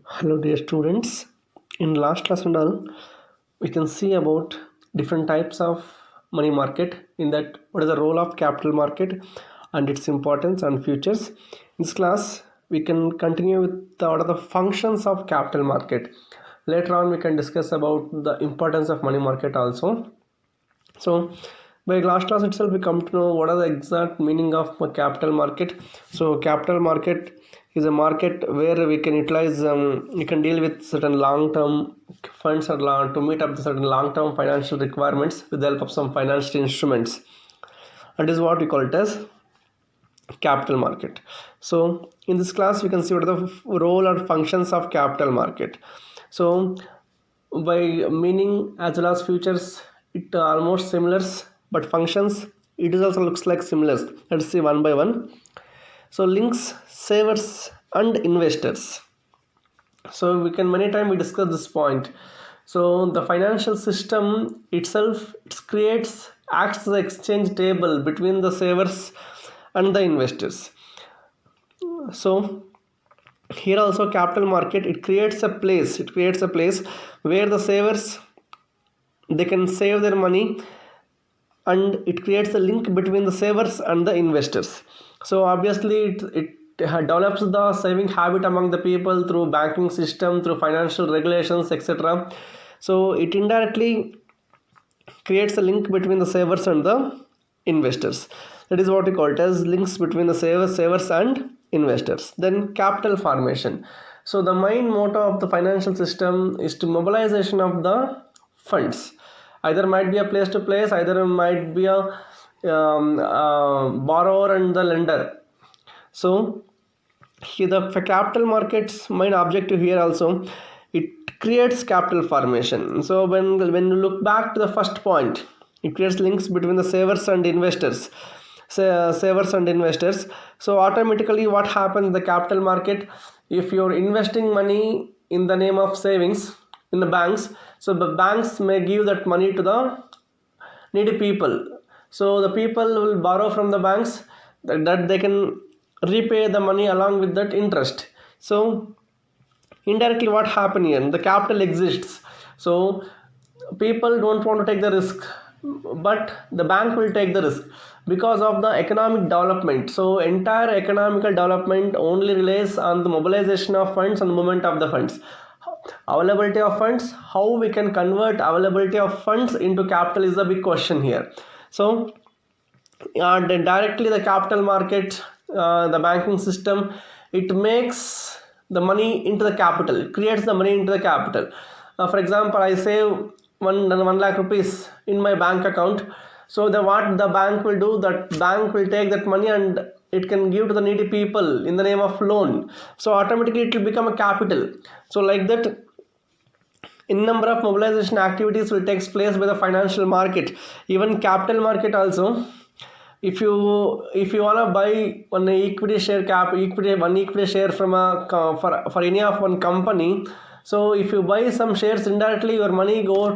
Hello dear students. In last class and all, we can see about different types of money market. In that, what is the role of capital market and its importance and futures. In this class, we can continue with what are the functions of capital market. Later on, we can discuss about the importance of money market also. So by last class itself, we come to know what are the exact meaning of a capital market. So capital market is a market where we can utilize, we can deal with certain long-term funds or to meet up the certain long-term financial requirements with the help of some financial instruments. And this is what we call it as capital market. So in this class, we can see what are the role or functions of capital market. So by meaning as well as futures, it almost similar, but functions it is also looks like similar. Let's see one by one. So links savers and investors. So we can many times we discuss this point. So the financial system itself it creates acts as an exchange table between the savers and the investors. So here also capital market it creates a place where the savers they can save their money, and it creates a link between the savers and the investors. So obviously it develops the saving habit among the people through banking system, through financial regulations, etc. So it indirectly creates a link between the savers and the investors. That is what we call it as links between the savers and investors. Then capital formation. So the main motto of the financial system is to mobilization of the funds. Either might be a place to place, either might be a borrower and the lender. So here the capital markets main objective here also it creates capital formation. So when you look back to the first point, it creates links between the savers and investors. So automatically what happens in the capital market, if you're investing money in the name of savings in the banks, so the banks may give that money to the needy people. So the people will borrow from the banks that they can repay the money along with that interest. So indirectly what happens here, the capital exists. So people don't want to take the risk, but the bank will take the risk because of the economic development. So entire economical development only relies on the mobilization of funds and movement of the funds. Availability of funds, how we can convert availability of funds into capital is a big question here. So directly the capital market, the banking system, it makes the money into the capital, it creates the money into the capital. For example, I save 1 lakh rupees in my bank account. So what the bank will do, that bank will take that money and it can give to the needy people in the name of loan. So automatically it will become a capital. So like that, in number of mobilization activities will take place by the financial market. Even capital market also, if you want to buy one equity share from a for any of one company, so if you buy some shares indirectly, your money go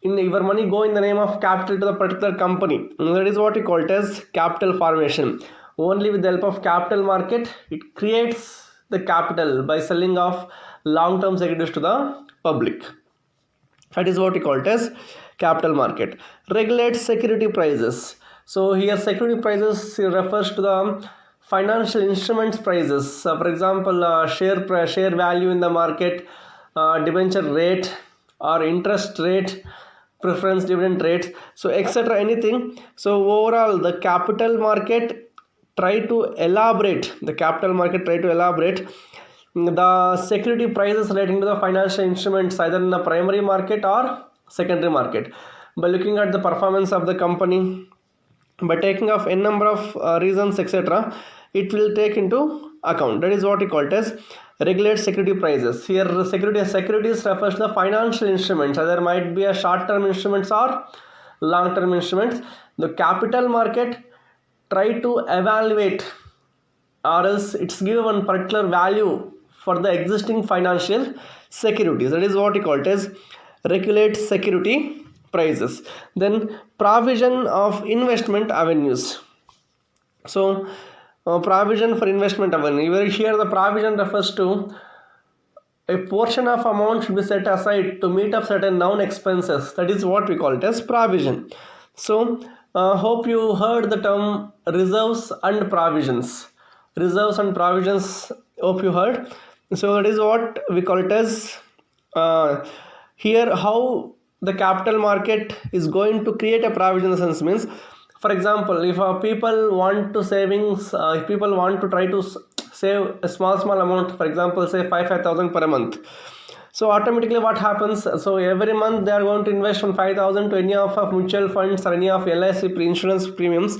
in the name of capital to the particular company. That is what we call it as capital formation. Only with the help of capital market, it creates the capital by selling of long-term securities to the public. That is what we call it as capital market. Regulates security prices. So here security prices refers to the financial instruments prices. For example, share value in the market, debenture rate or interest rate, preference dividend rates, so etc. anything. So overall the capital market try to elaborate the security prices relating to the financial instruments either in the primary market or secondary market by looking at the performance of the company, by taking of n number of reasons, etc. it will take into account. That is what we call it as regulate security prices. Here securities refers to the financial instruments, either might be a short term instruments or long term instruments. The capital market try to evaluate or else it's give one particular value for the existing financial securities. That is what we call it as regulate security prices. Then provision of investment avenues. So provision for investment avenue. Here the provision refers to a portion of amount should be set aside to meet up certain known expenses. That is what we call it as provision. So hope you heard the term reserves and provisions. Reserves and provisions, hope you heard. So that is what we call it as here how the capital market is going to create a provision sense means, for example, if people want to savings, if people want to try to save a small amount, for example, say 5,000 per month. So automatically what happens? So every month they are going to invest from 5,000 to any of mutual funds or any of LIC insurance premiums.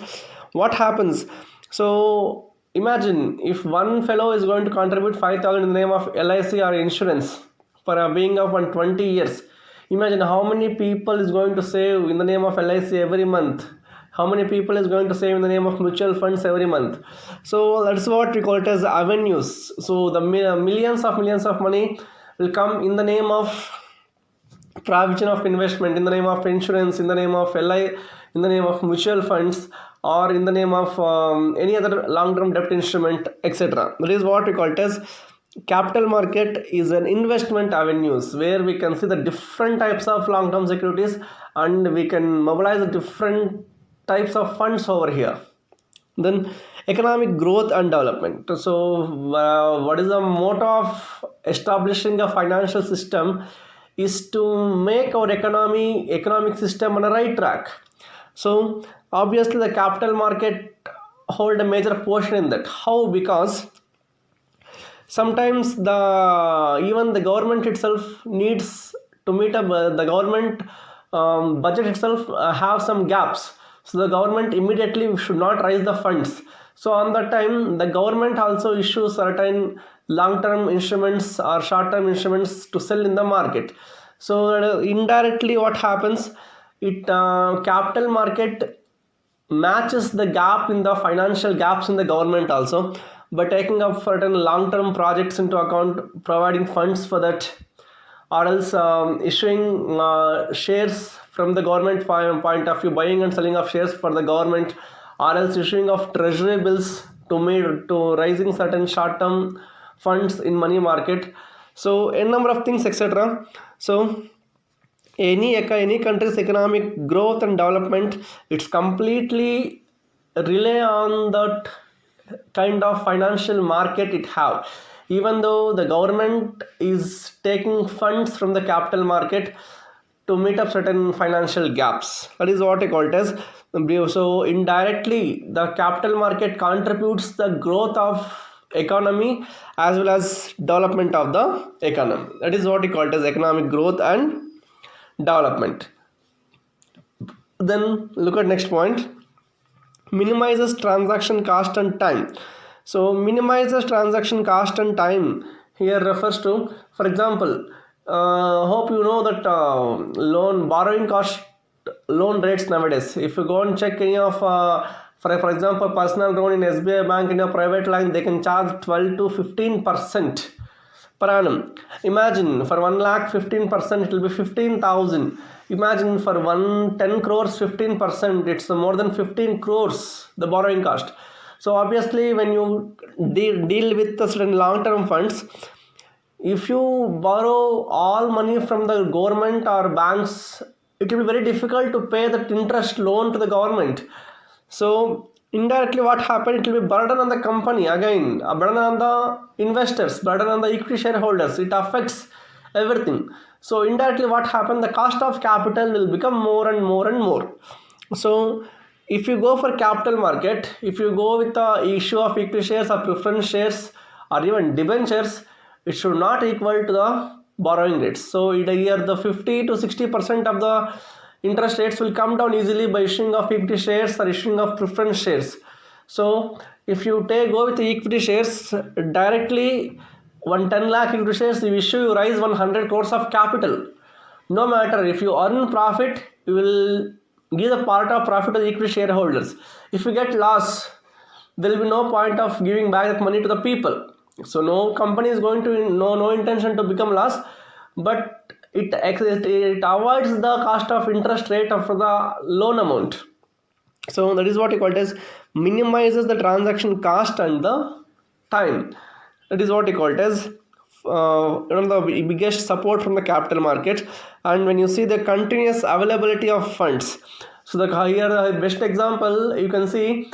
What happens? So imagine if one fellow is going to contribute 5,000 in the name of LIC or insurance for a being of 20 years. Imagine how many people is going to save in the name of LIC every month. How many people is going to save in the name of mutual funds every month. So that's what we call it as avenues. So the millions of money will come in the name of provision of investment, in the name of insurance, in the name of LI, in the name of mutual funds, or in the name of any other long-term debt instrument, etc. That is what we call it as capital market is an investment avenues where we can see the different types of long-term securities and we can mobilize the different types of funds over here. Then economic growth and development. So what is the motto of establishing a financial system is to make our economic system on a right track. So obviously the capital market hold a major portion in that. How? Because sometimes even the government itself needs to meet up, the government budget itself have some gaps. So the government immediately should not raise the funds. So on that time, the government also issues certain long-term instruments or short-term instruments to sell in the market. So indirectly what happens, capital market matches the gap in the financial gaps in the government also by taking up certain long-term projects into account, providing funds for that, or else issuing shares from the government point of view, buying and selling of shares for the government, or else issuing of treasury bills to raising certain short-term funds in money market. So a number of things, etc. So any country's economic growth and development, it's completely rely on that kind of financial market it have. Even though the government is taking funds from the capital market to meet up certain financial gaps. That is what I call it as. So indirectly the capital market contributes the growth of economy as well as development of the economy. That is what we call it as economic growth and development. Then look at next point. Minimizes transaction cost and time. So minimizes transaction cost and time here refers to, for example, hope you know that borrowing cost, loan rates nowadays. If you go and check any of for example personal loan in SBI bank in a private line, they can charge 12 to 15% per annum. Imagine for 1 lakh 15% it will be 15,000. Imagine for 10 crores 15%, it's more than 15 crores the borrowing cost. So obviously when you deal with the certain long-term funds, if you borrow all money from the government or banks, it will be very difficult to pay that interest loan to the government. So indirectly what happened, it will be burden on the company, again a burden on the investors, burden on the equity shareholders. It affects everything. So indirectly what happened, the cost of capital will become more and more and more. So if you go for capital market, if you go with the issue of equity shares or preference shares or even debentures, it should not equal to the borrowing rates. So here the 50 to 60% of the interest rates will come down easily by issuing of equity shares or issuing of preference shares. So if you go with the equity shares directly, 10 lakh equity shares you issue, you raise 100 crores of capital. No matter if you earn profit, you will give a part of profit to the equity shareholders. If you get loss, there will be no point of giving back that money to the people. So no company is going to no intention to become loss, but it avoids the cost of interest rate of the loan amount. So that is what you call it as minimizes the transaction cost and the time. That is what you call it as the biggest support from the capital market. And when you see the continuous availability of funds, so here the best example you can see,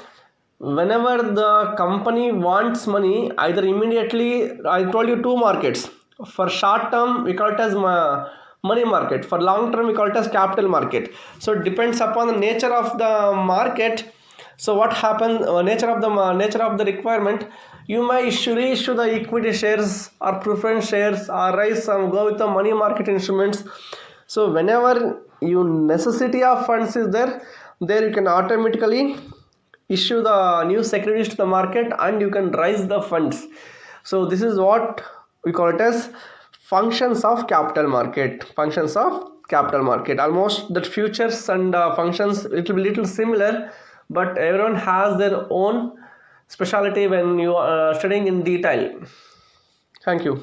whenever the company wants money, either immediately, I told you two markets. For short term we call it as money market, for long term we call it as capital market. So it depends upon the nature of the market. So what happens, nature of the requirement, you may reissue the equity shares or preference shares, or go with the money market instruments. So whenever you necessity of funds is there you can automatically issue the new securities to the market and you can raise the funds. So this is what we call it as functions of capital market. Almost that futures and functions, it will be little similar, but everyone has their own specialty when you are studying in detail. Thank you.